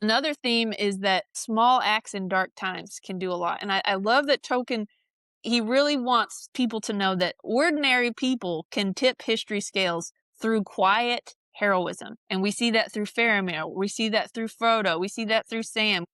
Another theme is that small acts in dark times can do a lot. And I love that Tolkien, he really wants people to know that ordinary people can tip history scales through quiet heroism. And we see that through Faramir. We see that through Frodo. We see that through Sam.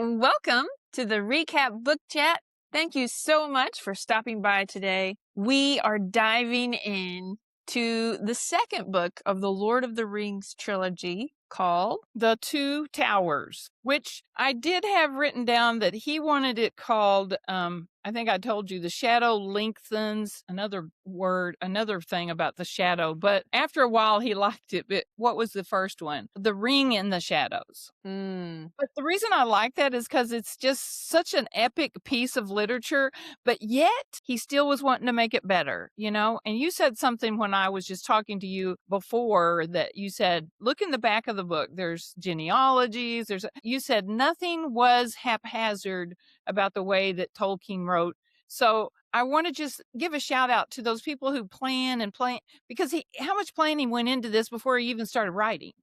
Welcome to the Recap Book Chat. Thank you so much for stopping by today. We are diving in to the second book of the Lord of the Rings trilogy called The Two Towers, which I did have written down that he wanted it called, I think I told you, The Shadow Lengthens, another thing about the shadow. But after a while, he liked it. But what was the first one? The Ring in the Shadows. But the reason I like that is because it's just such an epic piece of literature, but yet he still was wanting to make it better, you know? And you said something when I was just talking to you before that you said, look in the back of the book, there's genealogies, you said nothing was haphazard about the way that Tolkien wrote. So I want to just give a shout out to those people who plan, because how much planning went into this before he even started writing?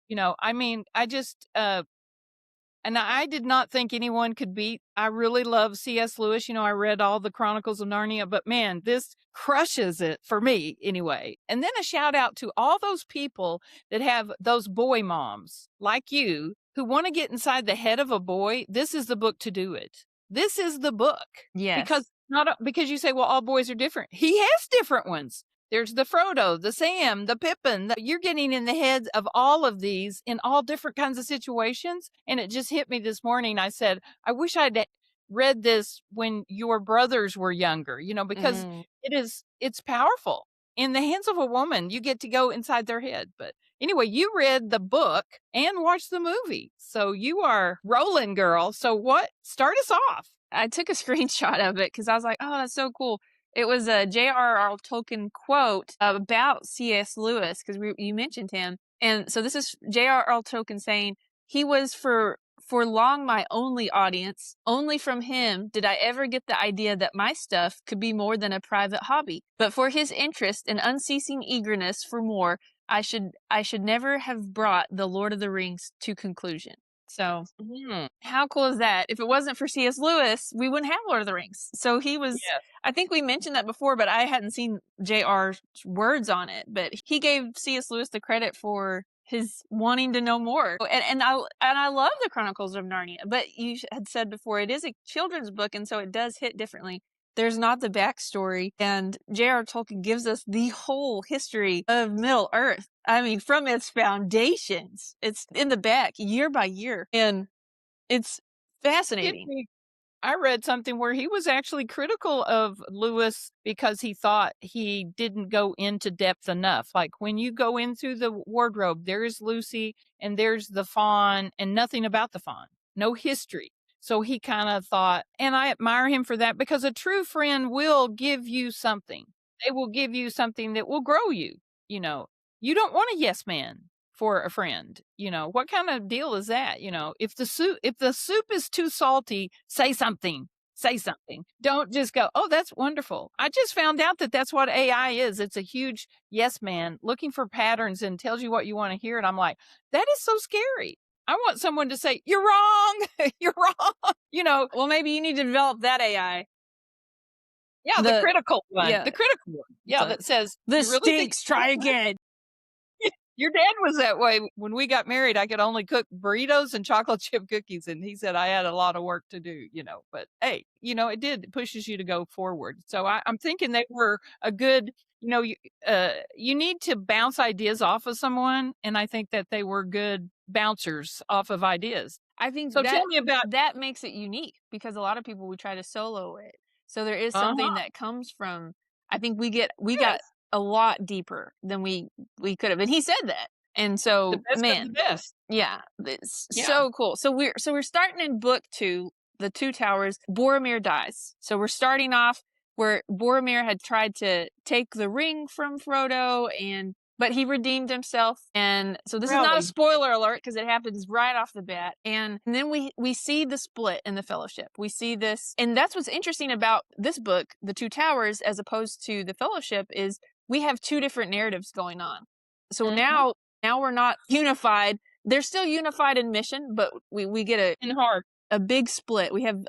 You know, I mean, and I did not think anyone could beat. I really love C.S. Lewis. You know, I read all the Chronicles of Narnia, but man, this crushes it for me anyway. And then a shout out to all those people that have those boy moms like you who want to get inside the head of a boy. This is the book to do it. This is the book. Yes. Because you say, well, all boys are different. He has different ones. There's the Frodo, the Sam, the Pippin. You're getting in the heads of all of these in all different kinds of situations. And it just hit me this morning. I said, I wish I'd read this when your brothers were younger, you know, because it's powerful. In the hands of a woman, you get to go inside their head. But anyway, you read the book and watched the movie. So you are rolling, girl. So start us off. I took a screenshot of it because I was like, oh, that's so cool. It was a J.R.R. Tolkien quote about C.S. Lewis, because you mentioned him. And so this is J.R.R. Tolkien saying, he was for long my only audience. Only from him did I ever get the idea that my stuff could be more than a private hobby. But for his interest and unceasing eagerness for more, I should never have brought The Lord of the Rings to conclusion. So how cool is that? If it wasn't for C.S. Lewis, we wouldn't have Lord of the Rings. So he was, I think we mentioned that before, but I hadn't seen J.R.'s words on it. But he gave C.S. Lewis the credit for his wanting to know more. And I love the Chronicles of Narnia, but you had said before, it is a children's book, and so it does hit differently. There's not the backstory, and J.R.R. Tolkien gives us the whole history of Middle Earth. I mean, from its foundations, it's in the back year by year, and it's fascinating. I read something where he was actually critical of Lewis because he thought he didn't go into depth enough. Like when you go in through the wardrobe, there is Lucy and there's the fawn and nothing about the fawn, no history. So he kind of thought, and I admire him for that, because a true friend will give you something. They will give you something that will grow you. You know, you don't want a yes man for a friend. You know, what kind of deal is that? You know, if the soup is too salty, say something. Don't just go, oh, that's wonderful. I just found out that that's what AI is. It's a huge yes man looking for patterns and tells you what you want to hear. And I'm like, that is so scary. I want someone to say, you're wrong. You're wrong. You know, well, maybe you need to develop that AI. Yeah, the critical one. Yeah. The critical one. Yeah, that says, this really stinks, try again. Your dad was that way. When we got married, I could only cook burritos and chocolate chip cookies. And he said I had a lot of work to do, you know. But hey, you know, it pushes you to go forward. So I'm thinking they were a good, you know, you need to bounce ideas off of someone. And I think that they were good bouncers off of ideas. I think so. Tell me about that. Makes it unique, because a lot of people, we try to solo it. So there is something that comes from, I think we got a lot deeper than we could have. And he said that. And so, the best of the best. Yeah, it's so cool. So we're starting in book 2, The Two Towers. Boromir dies. So we're starting off where Boromir had tried to take the ring from Frodo, and but he redeemed himself. And so this is not a Really? spoiler alert because it happens right off the bat. And then we see the split in the Fellowship. We see this, and that's what's interesting about this book, The Two Towers, as opposed to the Fellowship, is we have two different narratives going on. So now we're not unified. They're still unified in mission, but we get In heart. a big split. We have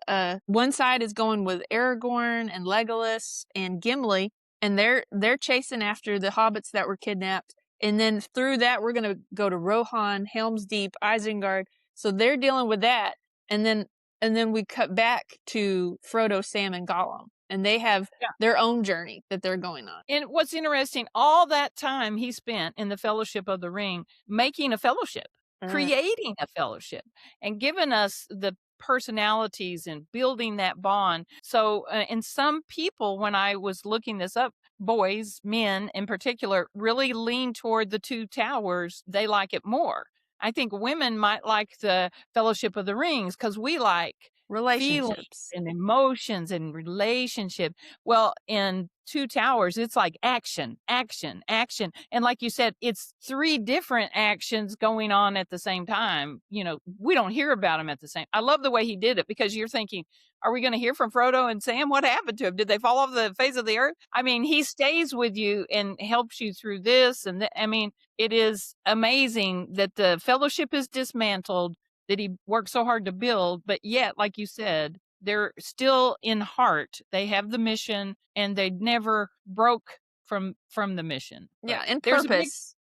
one side is going with Aragorn and Legolas and Gimli, and they're chasing after the hobbits that were kidnapped. And then through that, we're going to go to Rohan, Helm's Deep, Isengard. So they're dealing with that. And then we cut back to Frodo, Sam, and Gollum, and they have their own journey that they're going on. And what's interesting, all that time he spent in the Fellowship of the Ring, making a fellowship, creating a fellowship, and giving us the personalities and building that bond. So, and some people, when I was looking this up, boys, men in particular, really lean toward the Two Towers. They like it more. I think women might like the Fellowship of the Rings because we like feelings Relationships. and emotions and relationship. Well, in Two Towers, it's like action, action, action. And like you said, it's three different actions going on at the same time. You know, we don't hear about them at the same. I love the way he did it because you're thinking, are we going to hear from Frodo and Sam? What happened to him? Did they fall off the face of the earth? I mean, he stays with you and helps you through this. And I mean, it is amazing that the Fellowship is dismantled, that he worked so hard to build, but yet, like you said, they're still in heart. They have the mission, and they never broke from the mission. Yeah, and there's purpose.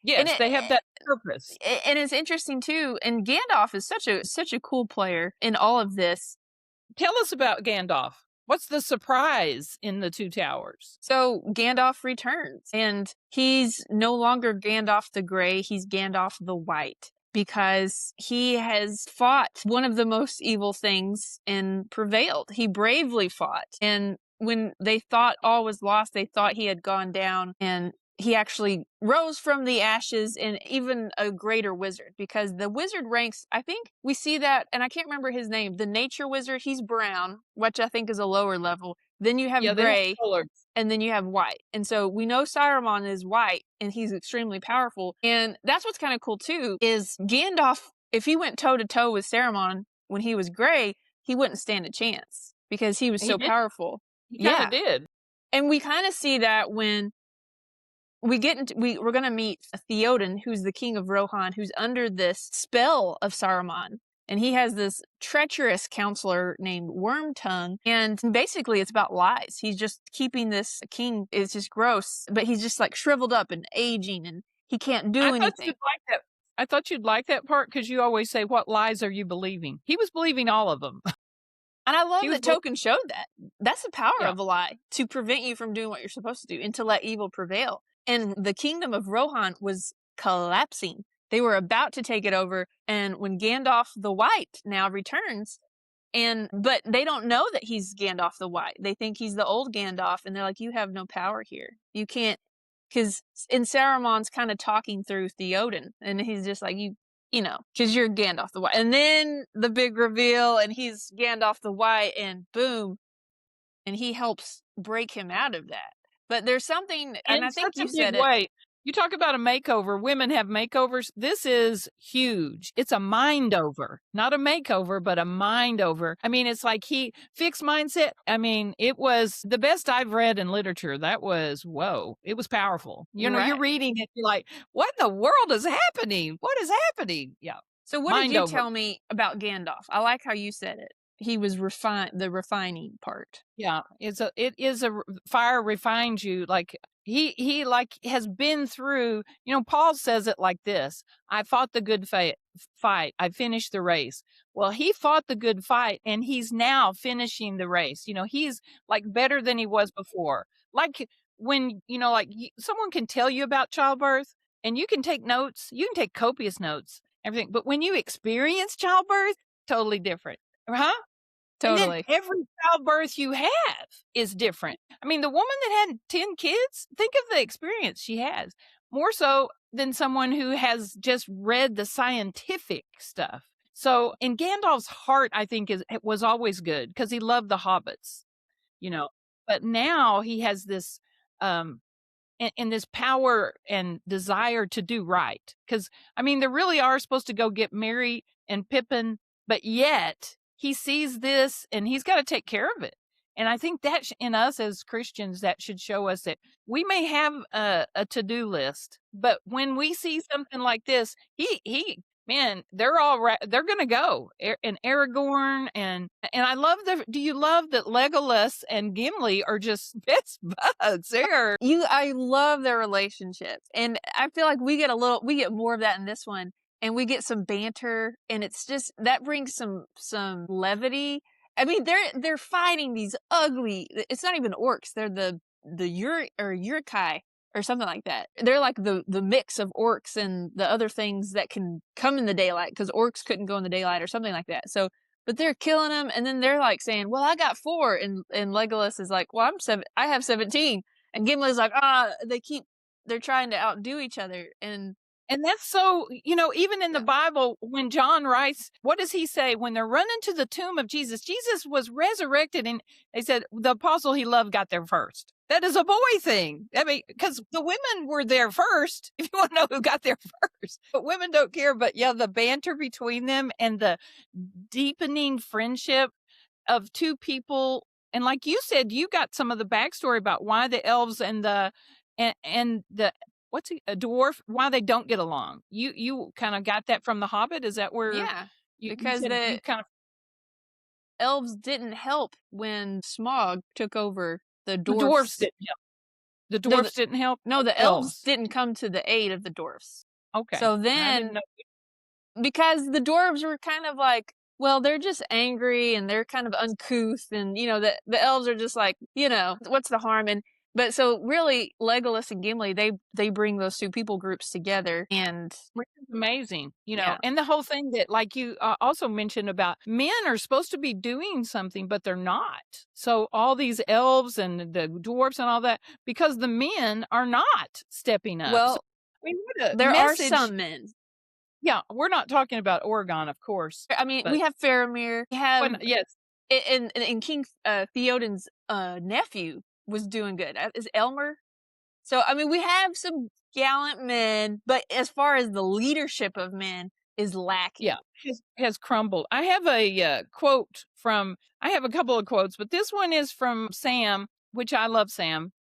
Yes, they have that purpose. And it's interesting too. And Gandalf is such a cool player in all of this. Tell us about Gandalf. What's the surprise in the Two Towers? So Gandalf returns, and he's no longer Gandalf the Grey. He's Gandalf the White, because he has fought one of the most evil things and prevailed. He bravely fought. And when they thought all was lost, they thought he had gone down, and he actually rose from the ashes, and even a greater wizard, because the wizard ranks, I think we see that, and I can't remember his name, the nature wizard, he's brown, which I think is a lower level. Then you have gray, and then you have white. And so we know Saruman is white, and he's extremely powerful. And that's what's kind of cool too, is Gandalf, if he went toe to toe with Saruman when he was gray, he wouldn't stand a chance because he was so powerful. He kind of did. And we kind of see that when we get into, we're going to meet Theoden, who's the king of Rohan, who's under this spell of Saruman. And he has this treacherous counselor named Wormtongue. And basically it's about lies. He's just keeping this king, it's just gross, but he's just like shriveled up and aging, and he can't do anything. I thought you'd like that part because you always say, what lies are you believing? He was believing all of them. And I love that Tolkien showed that. That's the power of a lie, to prevent you from doing what you're supposed to do and to let evil prevail. And the kingdom of Rohan was collapsing. They were about to take it over. And when Gandalf the White now returns, but they don't know that he's Gandalf the White. They think he's the old Gandalf, and they're like, you have no power here. You can't, because Saruman's kind of talking through Theoden, and he's just like, you know, because you're Gandalf the White. And then the big reveal, and he's Gandalf the White, and boom, and he helps break him out of that. But there's something, and I think you said it. You talk about a makeover. Women have makeovers. This is huge. It's a mind over, not a makeover, but a mind over. I mean, it's like he fixed mindset. I mean, it was the best I've read in literature. That was, whoa, it was powerful. You know, you're reading it, you're like, what in the world is happening? What is happening? Yeah. So what did you tell me about Gandalf? I like how you said it. He was the refining part. Yeah, it is a fire refines you. Like he like has been through, you know, Paul says it like this: I fought the good fight, I finished the race. Well, he fought the good fight, and he's now finishing the race. You know, he's like better than he was before. Like when, you know, like someone can tell you about childbirth, and you can take notes, you can take copious notes, everything. But when you experience childbirth, totally different. Huh? Totally. And then every childbirth you have is different. I mean, the woman that had 10 kids, think of the experience she has, more so than someone who has just read the scientific stuff. So in Gandalf's heart, I think it was always good because he loved the hobbits, you know, but now he has this, and and this power and desire to do right. Because, I mean, they really are supposed to go get Merry and Pippin, but yet he sees this and he's got to take care of it. And I think that in us as Christians, that should show us that we may have a to-do list, but when we see something like this, man, they're all right. They're going to go. And Aragorn and I love do you love that Legolas and Gimli are just best buds? I love their relationship. And I feel like we get more of that in this one, and we get some banter, and it's just, that brings some levity. I mean, they're fighting these ugly, it's not even orcs. They're the Urkai or something like that. They're like the mix of orcs and the other things that can come in the daylight, because orcs couldn't go in the daylight or something like that. So, but they're killing them, and then they're like saying, "Well, I got 4," and Legolas is like, "Well, I have 17," and Gimli's like, they're trying to outdo each other, and that's so, even in the Bible, when John writes, what does he say? When they're running to the tomb of Jesus, Jesus was resurrected, and they said the apostle he loved got there first. That is a boy thing. I mean, because the women were there first, if you want to know who got there first. But women don't care. But yeah, the banter between them and the deepening friendship of two people. And like you said, you got some of the backstory about why the elves and the a dwarf, why they don't get along. You kind of got that from The Hobbit? Is that where? Yeah, because you kind of elves didn't help when Smaug took over. The dwarves didn't help. The dwarves didn't help? No, the elves didn't come to the aid of the dwarves. Okay. So then, because the dwarves were kind of like, well, they're just angry and they're kind of uncouth, and the elves are just like, what's the harm? But so really, Legolas and Gimli, they bring those two people groups together, and which is amazing, And the whole thing that, like you also mentioned about, men are supposed to be doing something, but they're not. So all these elves and the dwarfs and all that, because the men are not stepping up. Well, so, I mean, what a there message. are some men. Yeah, we're not talking about Oregon, of course. I mean, we have Faramir. We have yes, and King Theoden's nephew was doing good. Is Elmer? So, I mean, we have some gallant men, but as far as the leadership of men is lacking. Yeah, has crumbled. I have a quote I have a couple of quotes, but this one is from Sam, which I love Sam.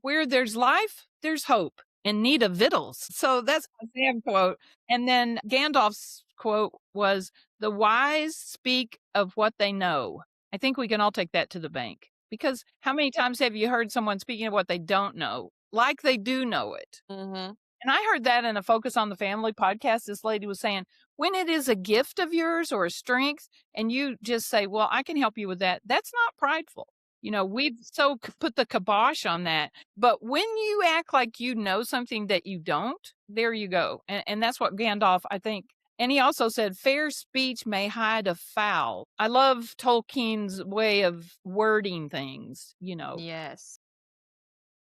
Where there's life, there's hope, in need of vittles. So that's a Sam quote. And then Gandalf's quote was, the wise speak of what they know. I think we can all take that to the bank. Because how many times have you heard someone speaking of what they don't know, like they do know it? Mm-hmm. And I heard that in a Focus on the Family podcast. This lady was saying, when it is a gift of yours or a strength, and you just say, well, I can help you with that, that's not prideful. We've so put the kibosh on that. But when you act like you know something that you don't, there you go. And that's what Gandalf, I think. And he also said, fair speech may hide a foul. I love Tolkien's way of wording things, Yes.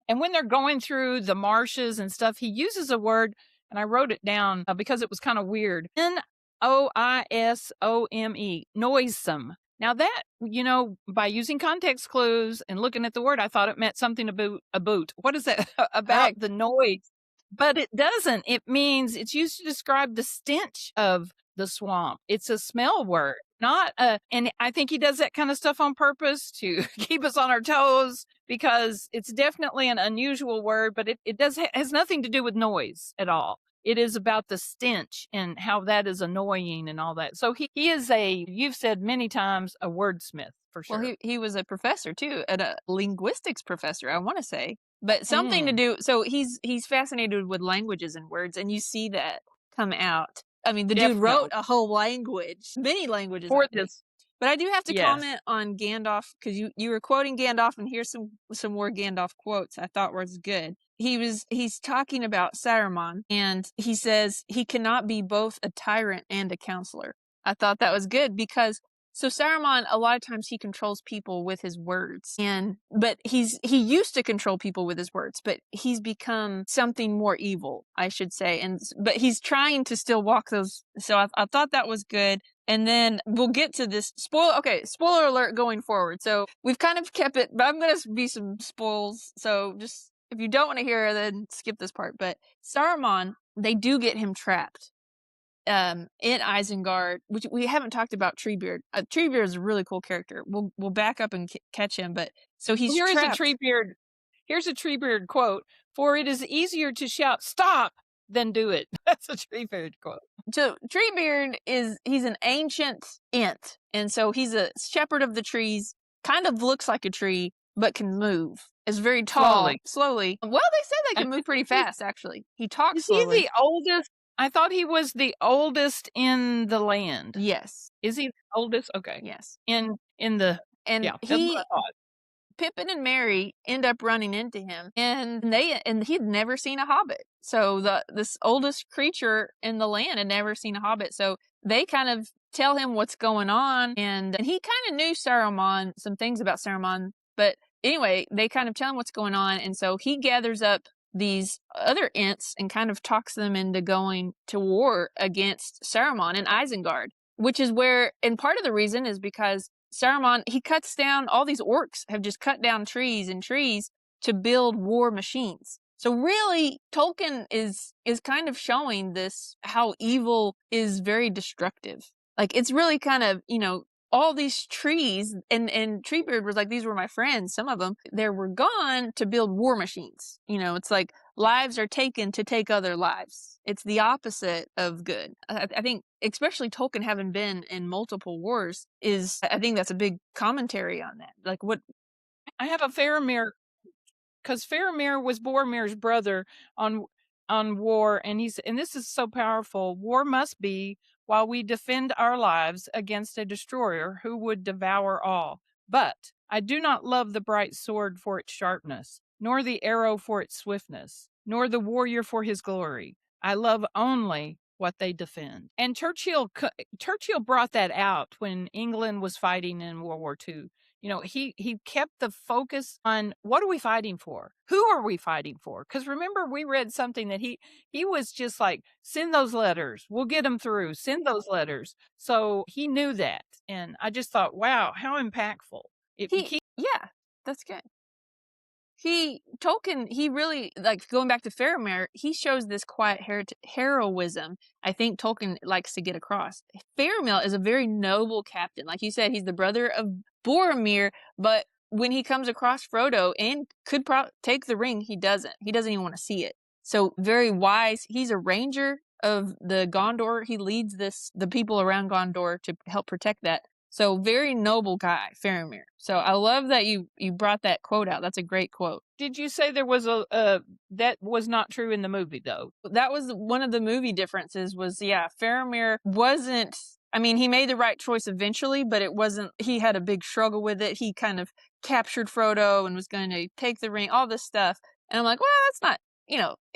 And when they're going through the marshes and stuff, he uses a word, and I wrote it down because it was kind of weird. Noisome, noisome. Now that, by using context clues and looking at the word, I thought it meant something about a boot. What is that about the noise? But it doesn't. It means it's used to describe the stench of the swamp. It's a smell word, not and I think he does that kind of stuff on purpose to keep us on our toes, because it's definitely an unusual word, but it has nothing to do with noise at all. It is about the stench and how that is annoying and all that. So he is you've said many times, a wordsmith for sure. Well, he was a professor too, a linguistics professor, I want to say. But something to do, so he's fascinated with languages and words, and you see that come out. I mean, the dude wrote a whole language, many languages for this. But I do have to comment on Gandalf, because you were quoting Gandalf, and here's some more Gandalf quotes I thought was good. He's talking about Saruman, and he says he cannot be both a tyrant and a counselor. I thought that was good, because so Saruman, a lot of times he controls people with his words, but he used to control people with his words, but he's become something more evil, I should say, but he's trying to still walk those. So I thought that was good. And then we'll get to this spoiler alert going forward. So we've kind of kept it, but I'm going to be some spoils. So just if you don't want to hear, then skip this part. But Saruman, they do get him trapped in Isengard, which we haven't talked about Treebeard. Treebeard is a really cool character. We'll back up and catch him. But so he's trapped. Here's a Treebeard quote: "For it is easier to shout stop than do it." That's a Treebeard quote. So Treebeard he's an ancient ent, and so he's a shepherd of the trees. Kind of looks like a tree, but can move. Is very tall, slowly. Well, they said they can move pretty fast. Actually, he talks slowly. Is he the oldest? I thought he was the oldest in the land. Yes. Is he the oldest? Okay. Yes. In the and Pippin and Merry end up running into him, and he'd never seen a hobbit. So this oldest creature in the land had never seen a hobbit. So they kind of tell him what's going on, and he kind of knew Saruman, some things about Saruman, but anyway, they kind of tell him what's going on, and so he gathers up these other Ents and kind of talks them into going to war against Saruman in Isengard, which is where, and part of the reason is because Saruman, he cuts down, all these orcs have just cut down trees and trees to build war machines. So really, Tolkien is kind of showing this, how evil is very destructive. Like, it's really kind of, all these trees, and Treebeard was like, these were my friends, some of them, they were gone to build war machines. It's like lives are taken to take other lives. It's the opposite of good. I think, especially Tolkien having been in multiple wars, I think that's a big commentary on that. Like, what? I have a Faramir, because Faramir was Boromir's brother on war, and this is so powerful. War must be while we defend our lives against a destroyer who would devour all. But I do not love the bright sword for its sharpness, nor the arrow for its swiftness, nor the warrior for his glory. I love only what they defend. And Churchill brought that out when England was fighting in World War II. He kept the focus on, what are we fighting for? Who are we fighting for? Because remember, we read something that he was just like, send those letters. We'll get them through. Send those letters. So he knew that. And I just thought, wow, how impactful. Yeah, that's good. Tolkien, he really, like, going back to Faramir, he shows this quiet heroism I think Tolkien likes to get across. Faramir is a very noble captain. Like you said, he's the brother of Boromir, but when he comes across Frodo and could take the ring, he doesn't. He doesn't even want to see it. So very wise. He's a ranger of the Gondor. He leads the people around Gondor to help protect that. So very noble guy, Faramir. So I love that you brought that quote out. That's a great quote. Did you say there was that was not true in the movie, though? That was one of the movie differences was, Faramir wasn't, he made the right choice eventually, but it wasn't, he had a big struggle with it. He kind of captured Frodo and was going to take the ring, all this stuff. And I'm like, well, that's not,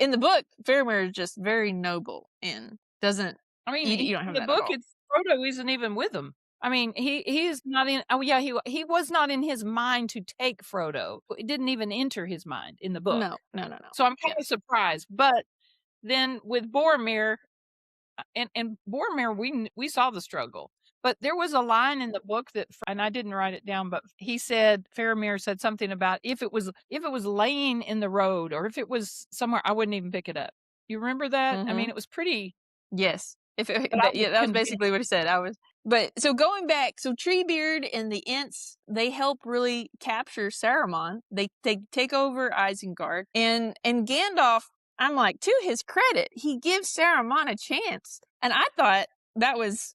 in the book, Faramir is just very noble and doesn't, you don't have in the book, Frodo isn't even with him. He is not in. Oh yeah, he was not in his mind to take Frodo. It didn't even enter his mind in the book. No. So I'm kind of surprised. But then with Boromir, and Boromir, we saw the struggle. But there was a line in the book and I didn't write it down, but Faramir said something about if it was laying in the road or if it was somewhere, I wouldn't even pick it up. You remember that? Mm-hmm. It was pretty. Yes. That was basically what he said. But so going back, so Treebeard and the Ents, they help really capture Saruman. They take over Isengard, and Gandalf, I'm like, to his credit, he gives Saruman a chance, and I thought that was,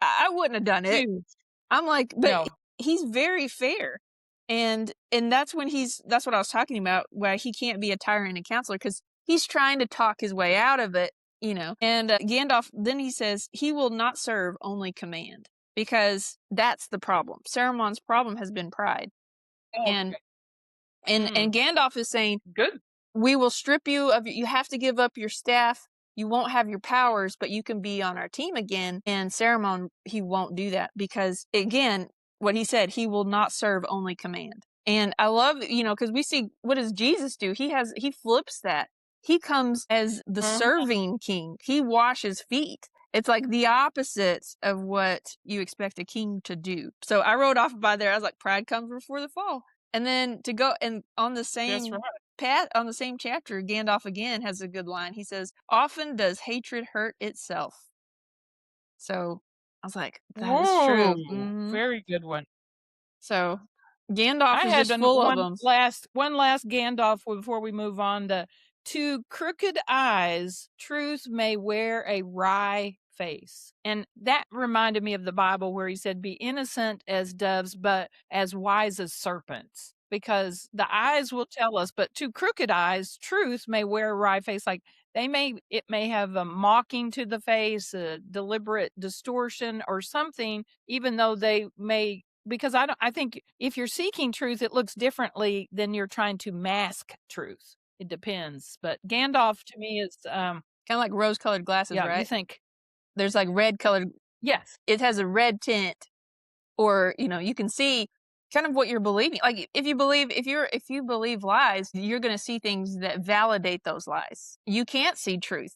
I wouldn't have done it. Huge. I'm like, but no. He's very fair, and that's what I was talking about, why he can't be a tyrant and counselor, because he's trying to talk his way out of it. And Gandalf, then he says, he will not serve, only command, because that's the problem. Saruman's problem has been pride. Oh, and Gandalf is saying, good, we will strip you of, you have to give up your staff. You won't have your powers, but you can be on our team again. And Saruman, he won't do that because, again, what he said, he will not serve, only command. And I love, because we see, what does Jesus do? He flips that. He comes as the serving king. He washes feet. It's like the opposite of what you expect a king to do. So I wrote off by there. I was like, pride comes before the fall. And then to go and on the same on the same chapter, Gandalf again has a good line. He says, "Often does hatred hurt itself." So I was like, that is true. Very good one. So Gandalf I is had just full of one them. last Gandalf before we move on. To crooked eyes, truth may wear a wry face. And that reminded me of the Bible where he said, be innocent as doves, but as wise as serpents. Because the eyes will tell us, but to crooked eyes, truth may wear a wry face. Like it may have a mocking to the face, a deliberate distortion or something, even though they may, because I think if you're seeking truth, it looks differently than you're trying to mask truth. It depends. But Gandalf to me is kind of like rose-colored glasses, yeah, right? You think there's like red-colored. Yes. It has a red tint, or you can see kind of what you're believing. Like if you believe lies, you're going to see things that validate those lies. You can't see truth.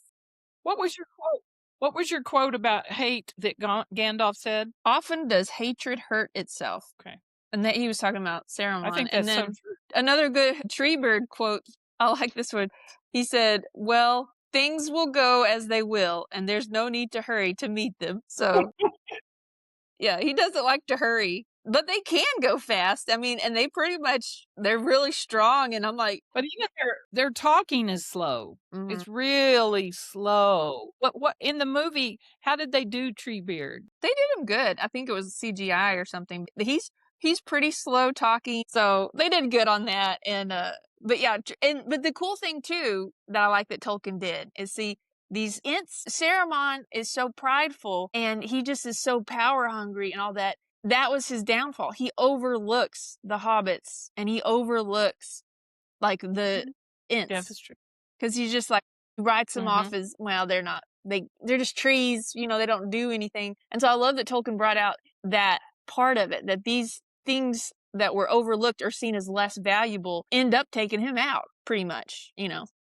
What was your quote? What was your quote about hate that Gandalf said? Often does hatred hurt itself. Okay. And that he was talking about Saruman. I think that's and then so true. Another good Treebird quote, I like this one. He said, "Well, things will go as they will, and there's no need to hurry to meet them." So, yeah, he doesn't like to hurry, but they can go fast. I mean, and they're really strong. And I'm like, but even their talking is slow. mm-hmm. It's really slow. What in the movie? How did they do Treebeard? They did him good. I think it was CGI or something. He's pretty slow talking, so they did good on that. And but yeah, but the cool thing too that I like that Tolkien did is see these Ents. Saruman is so prideful, and he just is so power hungry and all that. That was his downfall. He overlooks the hobbits, and he overlooks like the Ents. Yeah, that's true. Because he's just like, he writes them off as, well, they're not. They're just trees. They don't do anything. And so I love that Tolkien brought out that part of it, that these things that were overlooked or seen as less valuable end up taking him out, pretty much,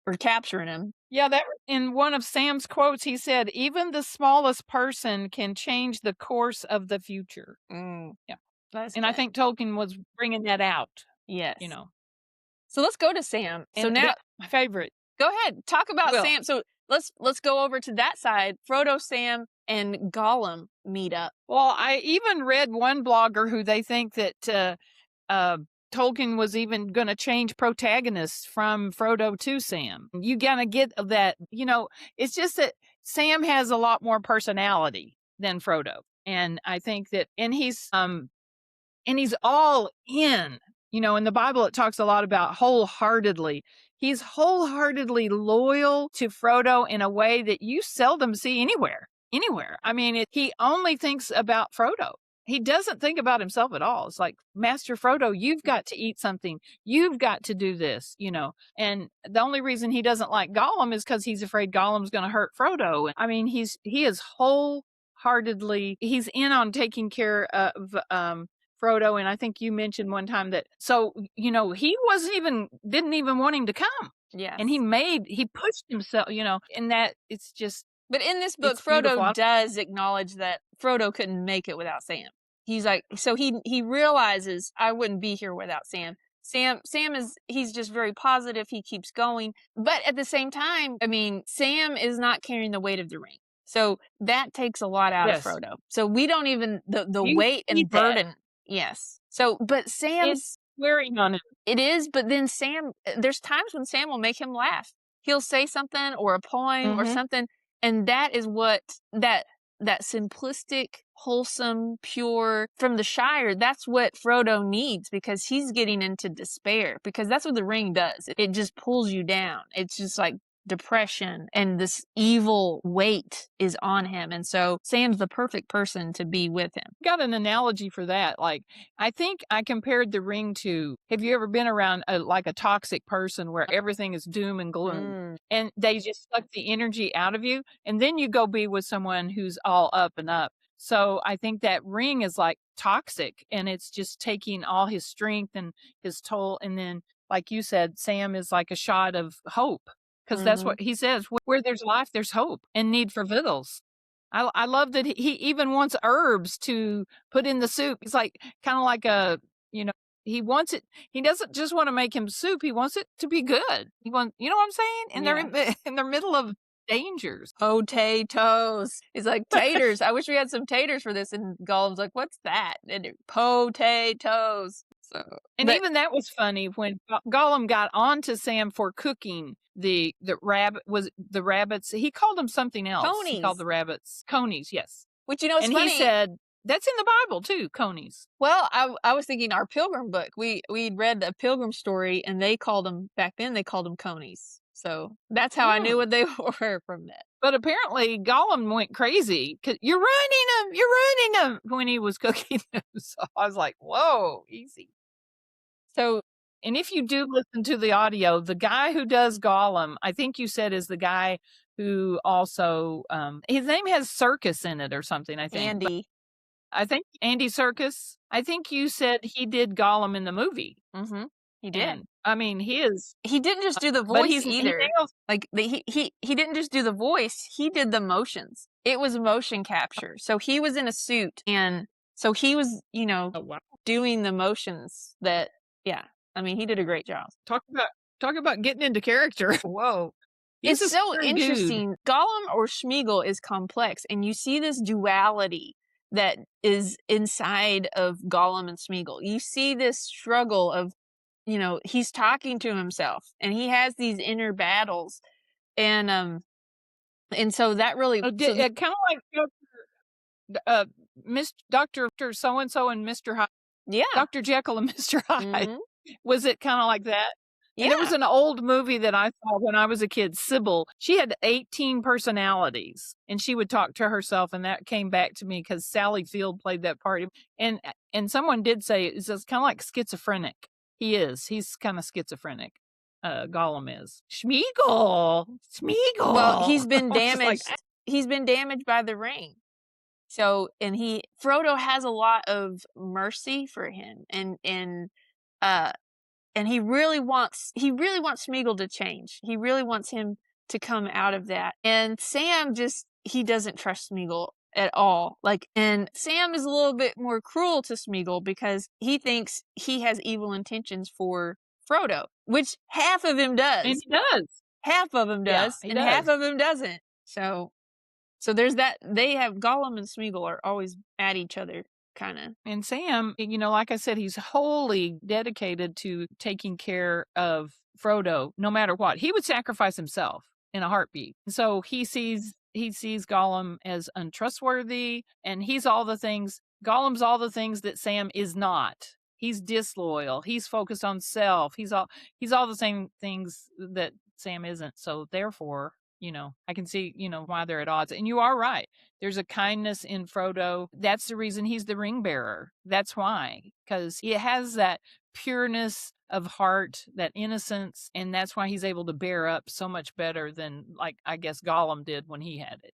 or capturing him. Yeah, that in one of Sam's quotes, he said, even the smallest person can change the course of the future. Yeah. I think Tolkien was bringing that out. Yes. So let's go to Sam. So now, my favorite. Go ahead. Talk about Sam. So let's go over to that side. Frodo, Sam, and Gollum meet up. Well, I even read one blogger who they think that Tolkien was even going to change protagonists from Frodo to Sam. You gotta get that, it's just that Sam has a lot more personality than Frodo. And I think that, and he's all in, in the Bible, it talks a lot about wholeheartedly. He's wholeheartedly loyal to Frodo in a way that you seldom see anywhere. I mean, he only thinks about Frodo. He doesn't think about himself at all. It's like, Master Frodo, you've got to eat something. You've got to do this, And the only reason he doesn't like Gollum is because he's afraid Gollum's going to hurt Frodo. I mean, he is wholeheartedly, he's in on taking care of Frodo. And I think you mentioned one time that, so, he didn't even want him to come. Yeah. And he pushed himself, and that it's just. But in this book, Frodo does acknowledge that Frodo couldn't make it without Sam. He's like, so he realizes, I wouldn't be here without Sam. Sam he's just very positive. He keeps going. But at the same time, I mean, Sam is not carrying the weight of the ring. So that takes a lot out of Frodo. So we don't even, the weight and burden. That. Yes. So, but Sam's wearing on him. It is, but then Sam, there's times when Sam will make him laugh. He'll say something or a poem or something. And that is what that simplistic, wholesome, pure from the Shire, that's what Frodo needs, because he's getting into despair, because that's what the ring does. It just pulls you down. It's just like depression, and this evil weight is on him. And so Sam's the perfect person to be with him. Got an analogy for that. Like, I think I compared the ring to, have you ever been around a toxic person where everything is doom and gloom and they just suck the energy out of you, and then you go be with someone who's all up and up. So I think that ring is like toxic, and it's just taking all his strength and his toll. And then, like you said, Sam is like a shot of hope. Because that's what he says, where there's life, there's hope and need for vittles. I love that he even wants herbs to put in the soup. It's like kind of like a, he wants it. He doesn't just want to make him soup. He wants it to be good. You know what I'm saying? And they're in the middle of dangers. Potatoes. He's like, taters. I wish we had some taters for this. And Gollum's like, what's that? And potatoes. And even that was funny when Gollum got onto Sam for cooking the rabbits. He called them something else. Conies. He called the rabbits conies. Yes. Which, you know, it's funny. He said, that's in the Bible too, conies. Well, I was thinking our Pilgrim book. We'd read a Pilgrim story, and they called them, back then they called them conies. So that's how I knew what they were from that. But apparently Gollum went crazy because you're ruining them when he was cooking them. So I was like, whoa, easy. So, and if you do listen to the audio, the guy who does Gollum, I think you said is the guy who also, his name has Circus in it or something, I think. Andy. I think Andy Serkis. I think you said he did Gollum in the movie. Mm-hmm. He did. And, I mean, he didn't just do the voice either. Like he didn't just do the voice. He did the motions. It was motion capture. So he was in a suit, and so he was, doing the motions that. Yeah, I mean, he did a great job. Talk about getting into character. Whoa. It's so interesting. Dude. Gollum or Smeagol is complex, and you see this duality that is inside of Gollum and Smeagol. You see this struggle of, he's talking to himself, and he has these inner battles, and so that really kind of like Dr. So-and-so and Mr. Hyde. Yeah. Dr. Jekyll and Mr. Hyde. Mm-hmm. Was it kind of like that? Yeah. And there was an old movie that I saw when I was a kid, Sybil. She had 18 personalities, and she would talk to herself, and that came back to me because Sally Field played that part. And someone did say it's kind of like schizophrenic. He is. He's kind of schizophrenic. Gollum is. Smeagol. Well, he's been damaged. He's been damaged by the ring. So, and Frodo has a lot of mercy for him, and he really wants Smeagol to change. He really wants him to come out of that. And Sam he doesn't trust Smeagol at all. And Sam is a little bit more cruel to Smeagol because he thinks he has evil intentions for Frodo, which half of him does. And he does. Half of him does, and half of him doesn't. So there's that. They have Gollum and Smeagol are always at each other, kind of. And Sam, like I said, he's wholly dedicated to taking care of Frodo, no matter what. He would sacrifice himself in a heartbeat. So he sees Gollum as untrustworthy, and he's all the things. Gollum's all the things that Sam is not. He's disloyal. He's focused on self. He's all the same things that Sam isn't. So therefore, I can see, why they're at odds. And you are right. There's a kindness in Frodo. That's the reason he's the ring bearer. That's why. Because he has that pureness of heart, that innocence. And that's why he's able to bear up so much better than, I guess Gollum did when he had it.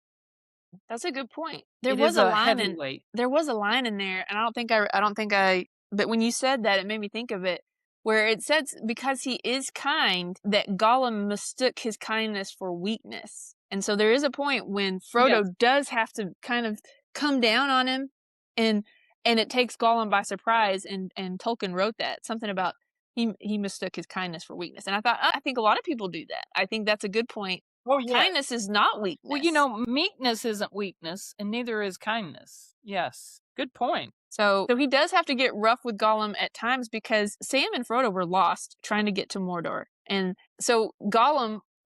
That's a good point. There was a line in there, and I don't think I, but when you said that, it made me think of it, where it says, because he is kind, that Gollum mistook his kindness for weakness. And so there is a point when Frodo does have to kind of come down on him, and it takes Gollum by surprise, and Tolkien wrote that. Something about he mistook his kindness for weakness. And I think a lot of people do that. I think that's a good point. Oh, yeah. Kindness is not weakness. Well, meekness isn't weakness, and neither is kindness. Yes. Good point. So he does have to get rough with Gollum at times because Sam and Frodo were lost trying to get to Mordor. And so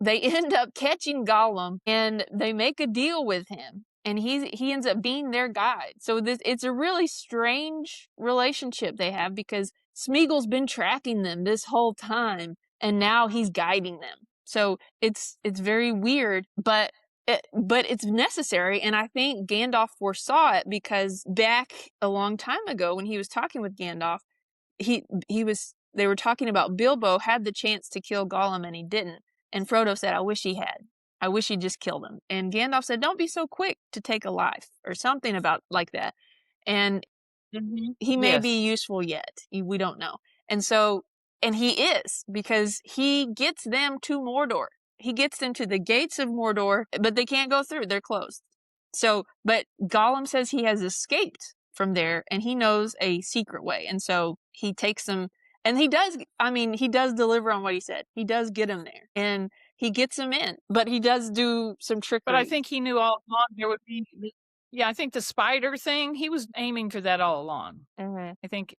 they end up catching Gollum, and they make a deal with him, and he ends up being their guide. So it's a really strange relationship they have because Smeagol's been tracking them this whole time, and now he's guiding them. So it's very weird, but it's necessary, and I think Gandalf foresaw it because back a long time ago when he was talking with Gandalf, they were talking about Bilbo had the chance to kill Gollum and he didn't, and Frodo said, "I wish he had. I wish he'd just killed him." And Gandalf said, "Don't be so quick to take a life," or something about like that. And he may be useful yet. We don't know. And he is, because he gets them to Mordor. He gets them to the gates of Mordor, but they can't go through. They're closed. But Gollum says he has escaped from there, and he knows a secret way. And so he takes them, and he does deliver on what he said. He does get him there, and he gets him in, but he does do some trickery. But I think he knew all along there would be. Yeah, I think the spider thing, he was aiming for that all along. Mm-hmm.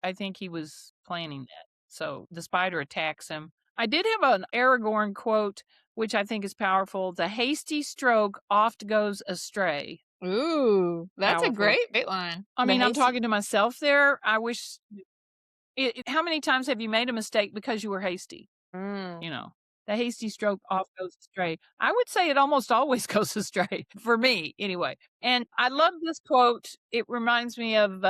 I think he was planning that. So the spider attacks him. I did have an Aragorn quote, which I think is powerful. The hasty stroke oft goes astray. Ooh, that's Powerful. A great line. I mean, I'm talking to myself there. I wish. How many times have you made a mistake because you were hasty? You know, the hasty stroke off goes astray. I would say it almost always goes astray for me anyway. And I love this quote. It reminds me of,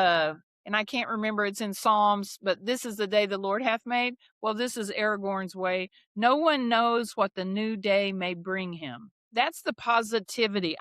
and I can't remember, it's in Psalms, but this is the day the Lord hath made. Well, this is Aragorn's way. No one knows what the new day may bring him. That's the positivity.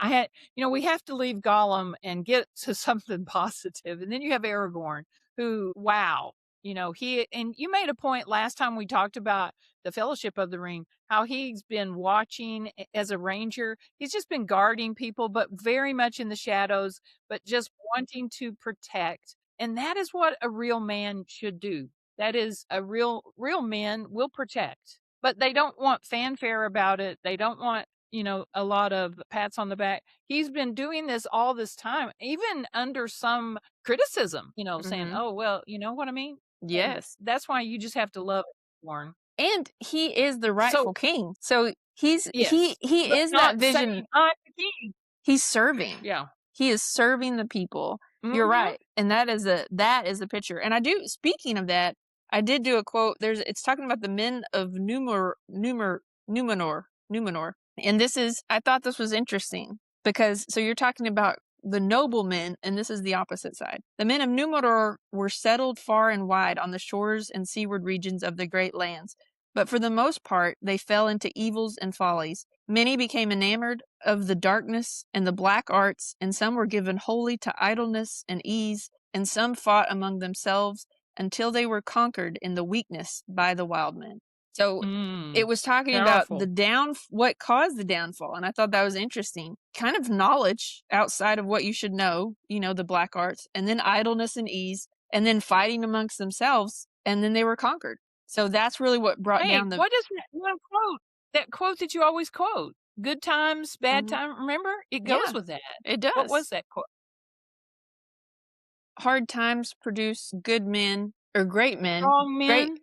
We have to leave Gollum and get to something positive. And then you have Aragorn, who, wow. And you made a point last time we talked about the Fellowship of the Ring, how he's been watching as a ranger. He's just been guarding people, but very much in the shadows, but just wanting to protect. And that is what a real man should do. That is, a real men will protect, but they don't want fanfare about it. They don't want, a lot of pats on the back. He's been doing this all this time, even under some criticism, saying, oh, well, you know what I mean? Yes. And that's why you just have to love Warren. And he is the rightful king. So he is that vision. I'm the king. He's serving. Yeah. He is serving the people. Mm-hmm. You're right. And that is the picture. And speaking of that, I did do a quote. It's talking about the men of Numenor. And I thought this was interesting because, so you're talking about the noblemen, and this is the opposite side. The men of Numenor were settled far and wide on the shores and seaward regions of the great lands, but for the most part they fell into evils and follies. Many became enamored of the darkness and the black arts, and some were given wholly to idleness and ease, and some fought among themselves until they were conquered in the weakness by the wild men. So it was talking powerful. about what caused the downfall. And I thought that was interesting. Kind of knowledge outside of what you should know, the black arts, and then idleness and ease, and then fighting amongst themselves, and then they were conquered. So that's really what brought down the... What is that one quote? That quote that you always quote? Good times, bad times. Remember? It goes with that. It does. What was that quote? Hard times produce good men. Or great men.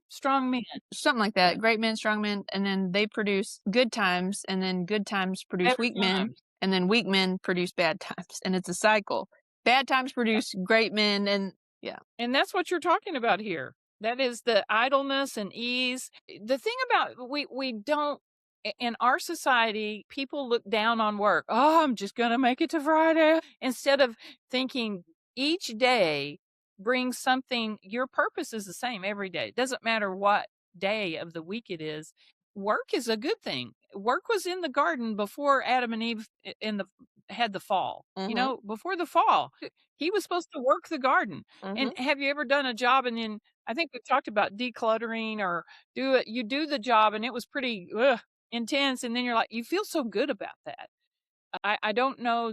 Strong men. Something like that. Great men, strong men. And then they produce good times. And then good times produce weak men. And then weak men produce bad times. And it's a cycle. Bad times produce great men. And yeah. And that's what you're talking about here. That is the idleness and ease. The thing about we don't, in our society, people look down on work. Oh, I'm just going to make it to Friday. Instead of thinking each day brings something. Your purpose is the same every day. It doesn't matter what day of the week it is. Work is a good thing. Work was in the garden before Adam and Eve had the fall. Before the fall, he was supposed to work the garden. And have you ever done a job and then, I think we talked about decluttering, or you do the job and it was pretty intense, and then you're like, you feel so good about that. I don't know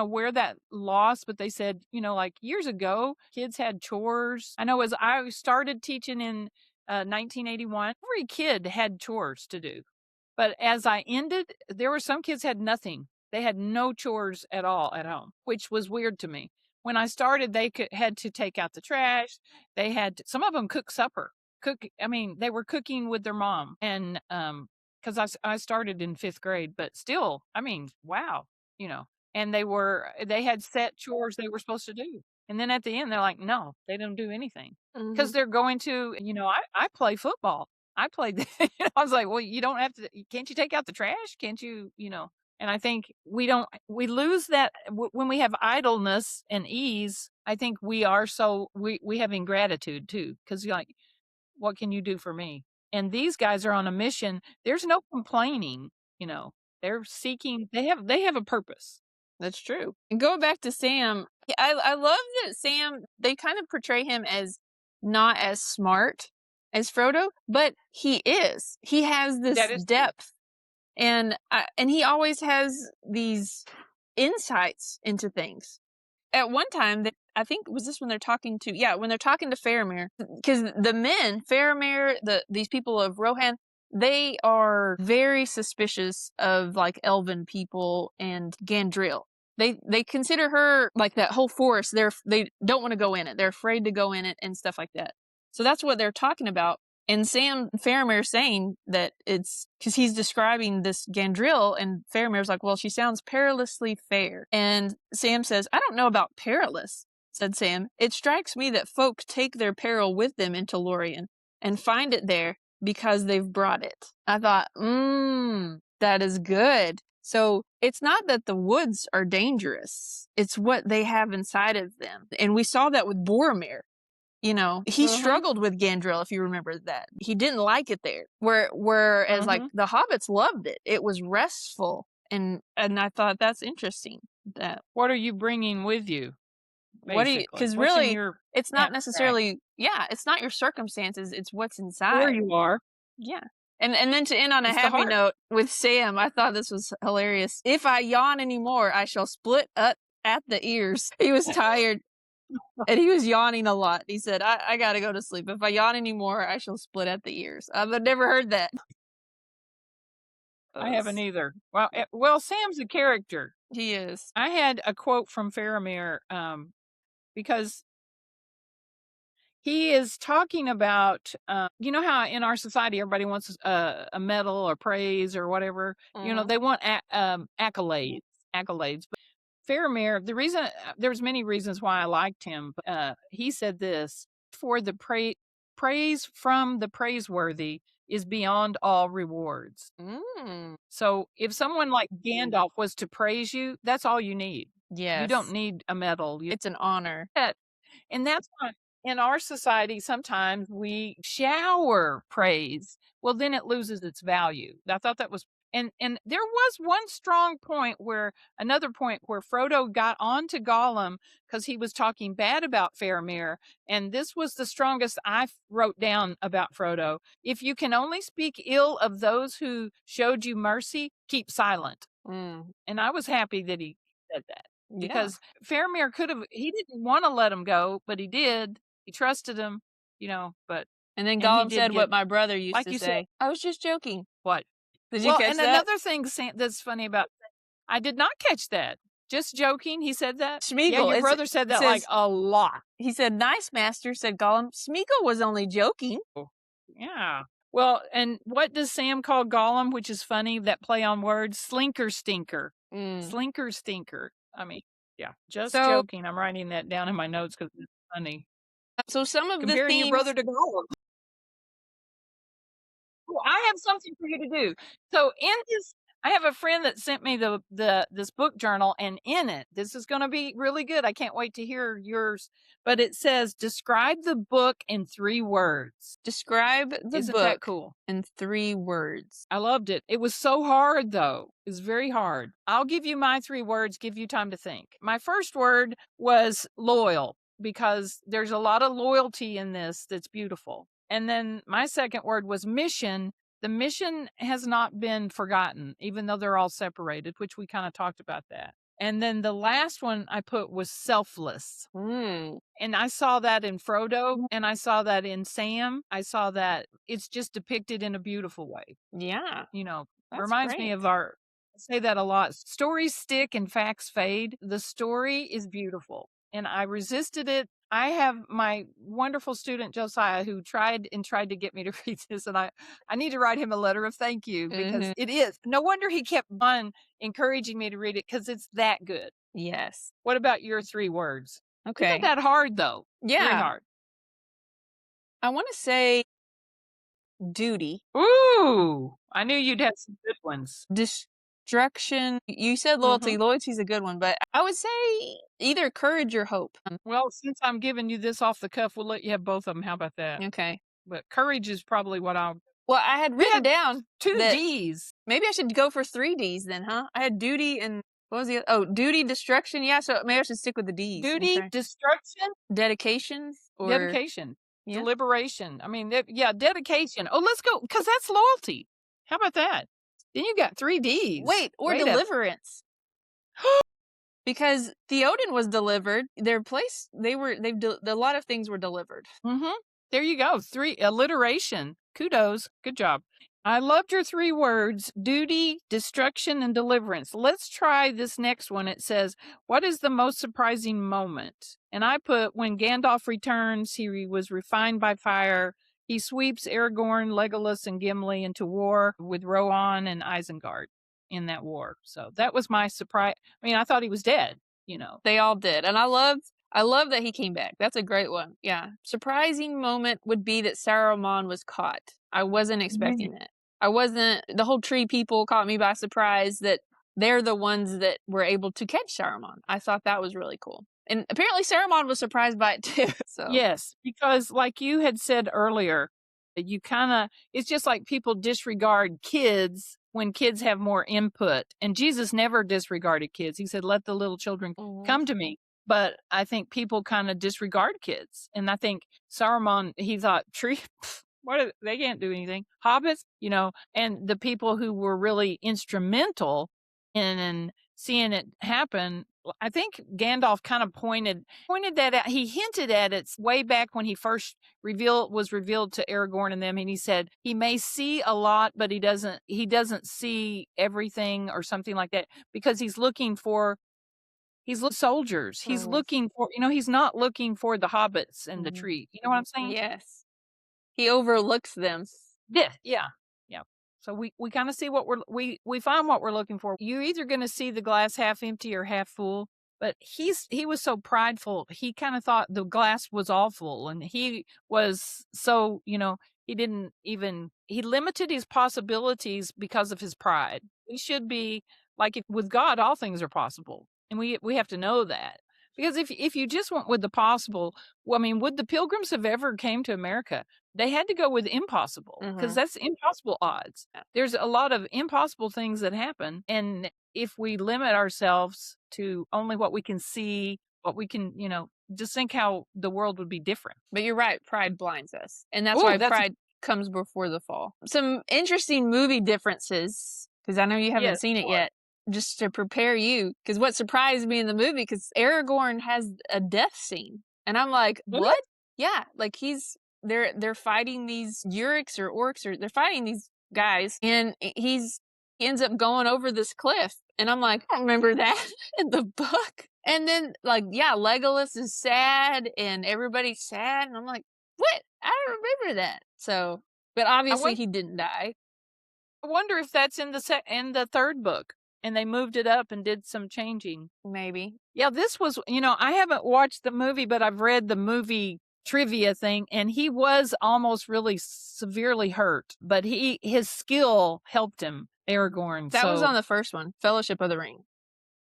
where that lost, but they said, like years ago, kids had chores. I know as I started teaching in 1981, every kid had chores to do. But as I ended, there were some kids had nothing. They had no chores at all at home, which was weird to me. When I started, they had to take out the trash. Some of them cook supper. They were cooking with their mom. And, because I started in 5th grade, but still, wow, and they had set chores they were supposed to do. And then at the end, they're like, no, they don't do anything because they're going to, I play football. I played, I was like, well, you don't have to, can't you take out the trash? Can't you, and I think we lose that when we have idleness and ease. I think we have ingratitude too. Cause you're like, what can you do for me? And these guys are on a mission. There's no complaining, they're seeking, they have a purpose. That's true. And going back to Sam, I love that Sam, they kind of portray him as not as smart as Frodo, but he is. He has this depth. And he always has these insights into things. At one time, I think, was this when they're talking to, when they're talking to Faramir, because the men, Faramir, these people of Rohan, they are very suspicious of like elven people and Gandril. They consider her like that whole forest. They don't want to go in it. They're afraid to go in it and stuff like that. So that's what they're talking about. And Faramir saying that it's because he's describing this Gandril, and Faramir's like, well, she sounds perilously fair. And Sam says, I don't know about perilous, said Sam. It strikes me that folk take their peril with them into Lorien and find it there because they've brought it. I thought, that is good. So it's not that the woods are dangerous. It's what they have inside of them. And we saw that with Boromir. You know, he struggled with Gandril, if you remember that. He didn't like it there. Whereas like the hobbits loved it. It was restful. And I thought that's interesting. That what are you bringing with you? Basically? What do you, because really it's not necessarily, it's not your circumstances, it's what's inside. Where you are. Yeah. And then to end on a happy note with Sam, I thought this was hilarious. If I yawn anymore, I shall split up at the ears. He was tired. And he was yawning a lot. He said, I gotta go to sleep. If I yawn anymore, I shall split at the ears. I've never heard that. I haven't either. Well, Sam's a character. He is. I had a quote from Faramir because he is talking about, you know how in our society everybody wants a medal or praise or whatever. You know, they want accolades. But Faramir, there's many reasons why I liked him. But, he said this: for the praise from the praiseworthy is beyond all rewards. So if someone like Gandalf was to praise you, that's all you need. Yes. You don't need a medal. It's an honor. And that's why in our society, sometimes we shower praise. Well, then it loses its value. I thought that was, and there was another point where Frodo got on to Gollum because he was talking bad about Faramir. And this was the strongest I wrote down about Frodo. If you can only speak ill of those who showed you mercy, keep silent. And I was happy that he said that. Because Faramir he didn't want to let him go, but he did. He trusted him, you know, but. And then Gollum said what my brother used to say. I was just joking. What? Did you catch that? Another thing that's funny about, I did not catch that. Just joking, he said that? Smeagol. Yeah, your brother said that like a lot. He said, nice, master, said Gollum. Smeagol was only joking. Yeah. Well, and what does Sam call Gollum, which is funny, that play on words? Slinker stinker. Slinker stinker. I mean, yeah, just joking. I'm writing that down in my notes because it's funny. So some of comparing the themes... your brother to Gollum. Well, I have something for you to do. So in this, I have a friend that sent me this book journal, and in it, this is going to be really good. I can't wait to hear yours. But it says, describe the book in 3 words. Describe the Isn't book that cool? In 3 words. I loved it. It was so hard, though. It was very hard. I'll give you my 3 words, give you time to think. My first word was loyal, because there's a lot of loyalty in this that's beautiful. And then my second word was mission. The mission has not been forgotten, even though they're all separated, which we kind of talked about that. And then the last one I put was selfless. And I saw that in Frodo, and I saw that in Sam. I saw that it's just depicted in a beautiful way. Yeah. You know, reminds me of I say that a lot. Stories stick and facts fade. The story is beautiful, and I resisted it. I have my wonderful student, Josiah, who tried to get me to read this, and I need to write him a letter of thank you, because it is. No wonder he kept on encouraging me to read it, because it's that good. Yes. What about your 3 words? Okay. Isn't that hard, though? Yeah. Very hard. I want to say duty. Ooh, I knew you'd have some good ones. Destruction. You said loyalty. Loyalty's a good one, but I would say either courage or hope. Well, since I'm giving you this off the cuff, we'll let you have both of them. How about that? Okay. But courage is probably what I'll... Well, I had written down 2 Ds. Maybe I should go for 3 Ds then, huh? I had duty and what was the other? Oh, duty, destruction. Yeah, so maybe I should stick with the Ds. Duty, destruction, dedication, or dedication, deliberation. I mean, dedication. Oh, let's go, because that's loyalty. How about that? Then you got 3 Ds. Wait, or deliverance. Because Theoden was delivered. A lot of things were delivered. Mm-hmm. There you go. 3 alliteration. Kudos. Good job. I loved your 3 words: duty, destruction, and deliverance. Let's try this next one. It says, what is the most surprising moment? And I put, when Gandalf returns, he was refined by fire. He sweeps Aragorn, Legolas, and Gimli into war with Rohan and Isengard in that war. So that was my surprise. I mean, I thought he was dead, They all did. And I love that he came back. That's a great one. Yeah. Surprising moment would be that Saruman was caught. I wasn't expecting it. The whole tree people caught me by surprise that they're the ones that were able to catch Saruman. I thought that was really cool. And apparently Saruman was surprised by it too. So Yes, because like you had said earlier, it's just like people disregard kids when kids have more input. And Jesus never disregarded kids. He said, let the little children come to me. But I think people kind of disregard kids. And I think Saruman, he thought, tree, they can't do anything. Hobbits, and the people who were really instrumental in seeing it happen. I think Gandalf kind of pointed that out. He hinted at it way back when he first was revealed to Aragorn and them, and he said he may see a lot, but he doesn't see everything or something like that, because he's looking for soldiers. He's looking for, he's not looking for the hobbits and the tree. You know what I'm saying? Yes. He overlooks them. Yeah. So we kind of see we find what we're looking for. You're either going to see the glass half empty or half full. But he was so prideful. He kind of thought the glass was all full, and he was so, he limited his possibilities because of his pride. We should be like, with God, all things are possible. And we have to know that. Because if you just went with the possible, well, I mean, would the Pilgrims have ever came to America? They had to go with impossible, because that's impossible odds. There's a lot of impossible things that happen. And if we limit ourselves to only what we can see, what we can, just think how the world would be different. But you're right. Pride blinds us. And that's why pride comes before the fall. Some interesting movie differences, because I know you haven't seen it yet. Just to prepare you, because what surprised me in the movie, because Aragorn has a death scene, and I'm like, what? Yeah, like they're fighting these Yuriks or orcs, or they're fighting these guys, and he ends up going over this cliff, and I'm like, I don't remember that in the book. And then Legolas is sad, and everybody's sad, and I'm like, what? I don't remember that. So, but obviously he didn't die. I wonder if that's in the 3rd book. And they moved it up and did some changing. Maybe. Yeah, this was, I haven't watched the movie, but I've read the movie trivia thing, and he was almost really severely hurt, but his skill helped him, Aragorn. That was on the first one, Fellowship of the Ring.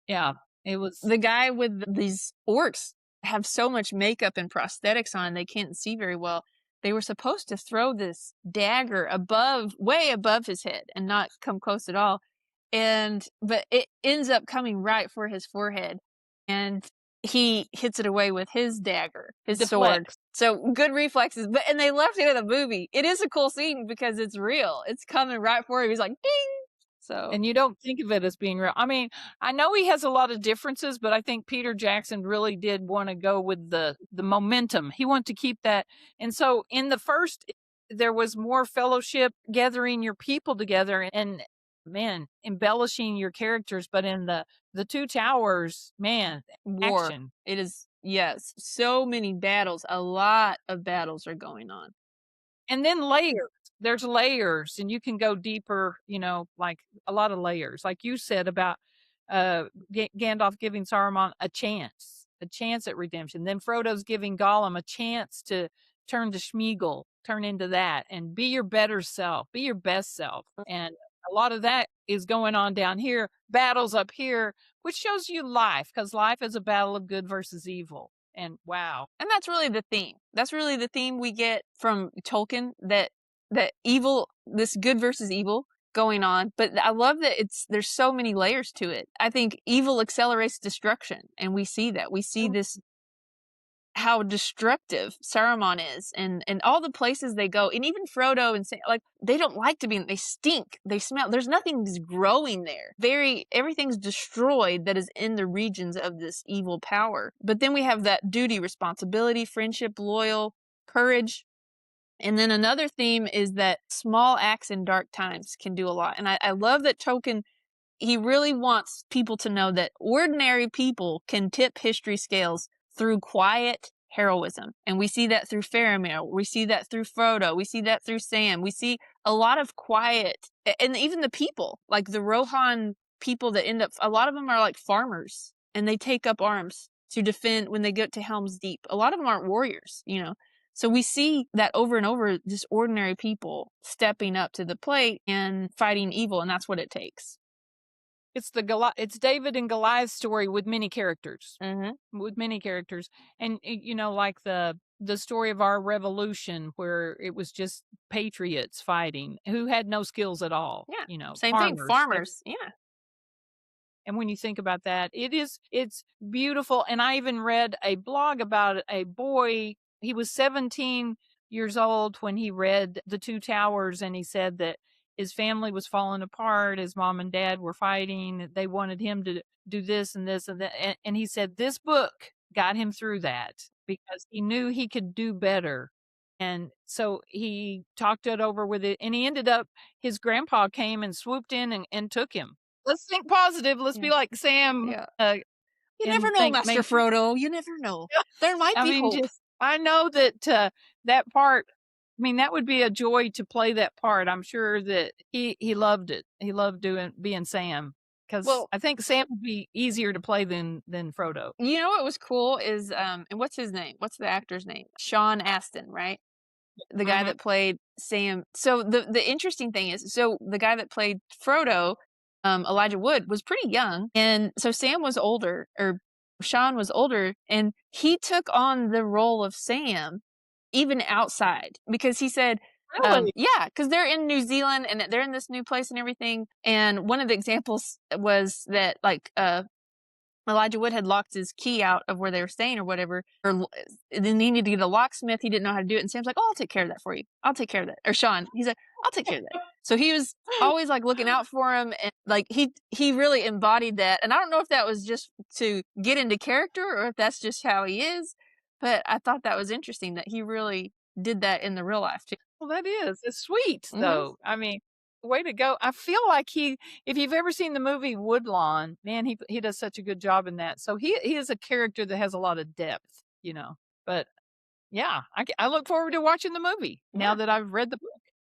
Yeah, it was. The guy with these orcs have so much makeup and prosthetics on, they can't see very well. They were supposed to throw this dagger way above his head and not come close at all. But it ends up coming right for his forehead, and he hits it away with his dagger, his sword. So good reflexes. And they left it in the movie. It is a cool scene because it's real. It's coming right for him. He's like, ding. So, and you don't think of it as being real. I mean, I know he has a lot of differences, but I think Peter Jackson really did want to go with the momentum. He wanted to keep that. And so in the first, there was more fellowship, gathering your people together, and embellishing your characters. But in the Two Towers, war. Action. It is, yes, so many battles. A lot of battles are going on. And then layers. There's layers, and you can go deeper, like a lot of layers. Like you said about Gandalf giving Saruman a chance at redemption. Then Frodo's giving Gollum a chance to turn to Smeagol, turn into that, and be your better self, be your best self. And a lot of that is going on down here, battles up here, which shows you life, because life is a battle of good versus evil. And wow. And that's really the theme. That's really the theme we get from Tolkien, that evil, this good versus evil going on. But I love that there's so many layers to it. I think evil accelerates destruction, and we see that. We see this how destructive Saruman is, and all the places they go, and even Frodo and Sam, like, they don't like to be, they stink, they smell, there's nothing that's growing there. Everything's destroyed that is in the regions of this evil power. But then we have that duty, responsibility, friendship, loyal, courage. And then another theme is that small acts in dark times can do a lot. And I love that Tolkien, he really wants people to know that ordinary people can tip history scales through quiet heroism. And we see that through Faramir. We see that through Frodo. We see that through Sam. We see a lot of quiet, and even the people, like the Rohan people that end up, a lot of them are like farmers, and they take up arms to defend when they get to Helm's Deep. A lot of them aren't warriors, you know. So we see that over and over, just ordinary people stepping up to the plate and fighting evil, and that's what it takes. It's David and Goliath's story with many characters. Mm-hmm. With many characters. And you know, like the story of our revolution, where it was just patriots fighting who had no skills at all. Yeah. You know, Same thing. Farmers. Yeah. And when you think about that, it's beautiful. And I even read a blog about a boy. He was 17 years old when he read The Two Towers, and he said that his family was falling apart. His mom and dad were fighting. They wanted him to do this and this and that. And he said this book got him through that because he knew he could do better. And so he talked it over with it. And he ended up, his grandpa came and swooped in and took him. Let's think positive. Let's be like Sam. Yeah. You never know, Master Frodo. You never know. There might be hope. I know that that part, I mean, that would be a joy to play that part. I'm sure that he loved it. He loved being Sam, because I think Sam would be easier to play than Frodo. You know what was cool is, and what's his name? What's the actor's name? Sean Astin, right? The guy that played Sam. So the interesting thing is, so the guy that played Frodo, Elijah Wood, was pretty young, and so Sam was older, or Sean was older, and he took on the role of Sam even outside, because he said, Really? yeah, because they're in New Zealand and they're in this new place and everything. And one of the examples was that, like, Elijah Wood had locked his key out of where they were staying or whatever, or then he needed to get a locksmith. He didn't know how to do it. And Sam's like, oh, I'll take care of that for you. I'll take care of that. Or Sean, he's like, I'll take care of that. So he was always like looking out for him. And like, he really embodied that. And I don't know if that was just to get into character or if that's just how he is, but I thought that was interesting that he really did that in the real life too. Well, that is. It's sweet, though. I mean, way to go. I feel like if you've ever seen the movie Woodlawn, man, he does such a good job in that. So he is a character that has a lot of depth, you know. But yeah, I look forward to watching the movie now that I've read the book.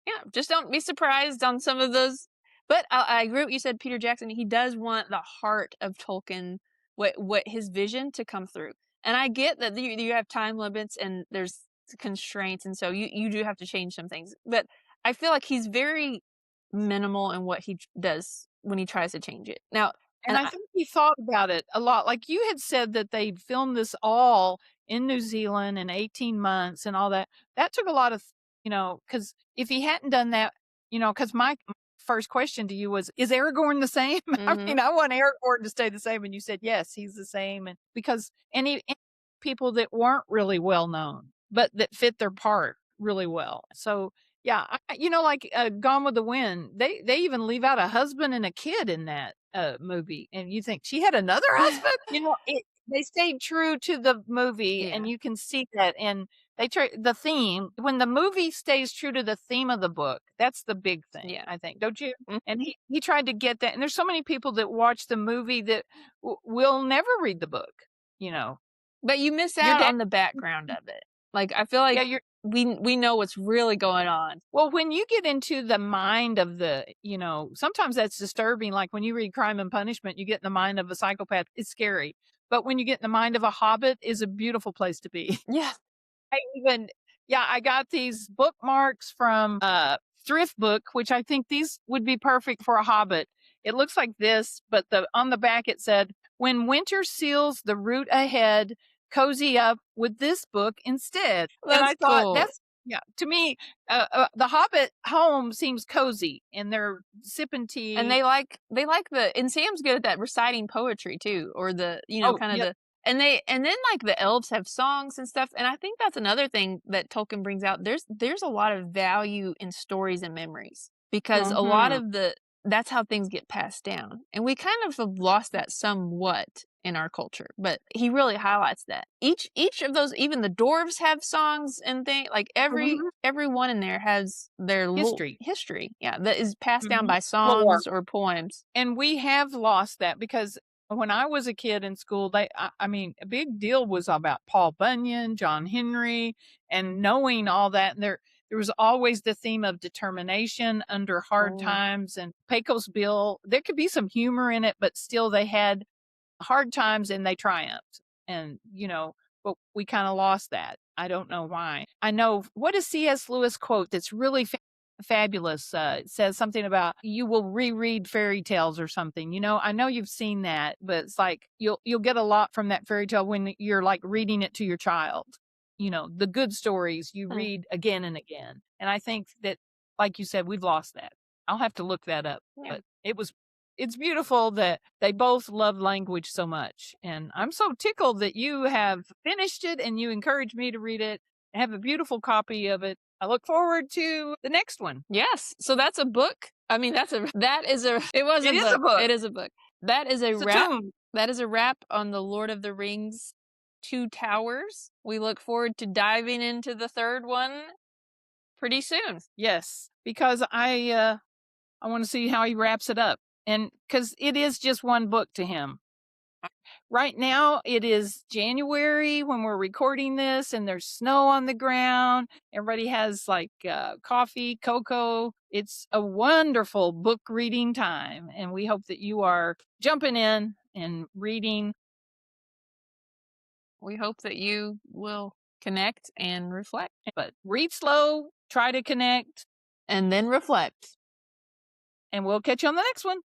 Yeah, just don't be surprised on some of those. But I agree with what you said, Peter Jackson. He does want the heart of Tolkien, what his vision to come through. And I get that you have time limits and there's constraints, and so you do have to change some things. But I feel like he's very minimal in what he does when he tries to change it. Now, and I think he thought about it a lot. Like you had said that they filmed this all in New Zealand in 18 months and all that. That took a lot of, you know, because if he hadn't done that, you know, because my first question to you was, is Aragorn the same? I mean, I want Aragorn to stay the same. And you said, yes, he's the same. And because any people that weren't really well known, but that fit their part really well. So yeah, you know, like Gone with the Wind, they even leave out a husband and a kid in that movie, and you think she had another husband? You know, they stayed true to the movie, and you can see that. And they the theme, when the movie stays true to the theme of the book, that's the big thing. Yeah, I think, don't you? And he tried to get that. And there's so many people that watch the movie that will never read the book, you know. But you miss out on the background of it. Like, I feel like we know what's really going on. Well, when you get into the mind of the, you know, sometimes that's disturbing. Like when you read Crime and Punishment, you get in the mind of a psychopath. It's scary. But when you get in the mind of a hobbit, is a beautiful place to be. Yeah. I got these bookmarks from Thrift Book, which I think these would be perfect for a hobbit. It looks like this, but on the back it said, when winter seals the route ahead, cozy up with this book instead. That's and I thought cool. to me, the Hobbit home seems cozy, and they're sipping tea, and they like and Sam's good at that reciting poetry too, or the, you know, And then like the elves have songs and stuff, and I think that's another thing that Tolkien brings out. There's a lot of value in stories and memories because a lot of that's how things get passed down. And we kind of have lost that somewhat in our culture, but he really highlights that. Each of those, even the dwarves have songs and things, like everyone in there has their history. Yeah, that is passed down by songs or poems. And we have lost that because when I was a kid in school, I mean, a big deal was about Paul Bunyan, John Henry, and knowing all that. And there was always the theme of determination under hard times, and Pecos Bill. There could be some humor in it, but still they had hard times and they triumphed. And, but we kind of lost that. I don't know why. I know, what does C.S. Lewis quote that's really fabulous? It says something about you will reread fairy tales or something. I know you've seen that, but it's like you'll get a lot from that fairy tale when you're like reading it to your child. The good stories you read again and again. And I think that, like you said, we've lost that. I'll have to look that up. Yeah. But it's beautiful that they both love language so much. And I'm so tickled that you have finished it and you encouraged me to read it. I have a beautiful copy of it. I look forward to the next one. Yes. So that's a book. I mean, it is a book. It is a book. That is a wrap. That is a wrap on the Lord of the Rings Two Towers. We look forward to diving into the third one pretty soon. Yes, because I want to see how he wraps it up. And because it is just one book to him. Right now, it is January when we're recording this, and there's snow on the ground. Everybody has like coffee, cocoa. It's a wonderful book reading time, and we hope that you are jumping in and reading. We hope that you will connect and reflect. But read slow, try to connect, and then reflect. And we'll catch you on the next one.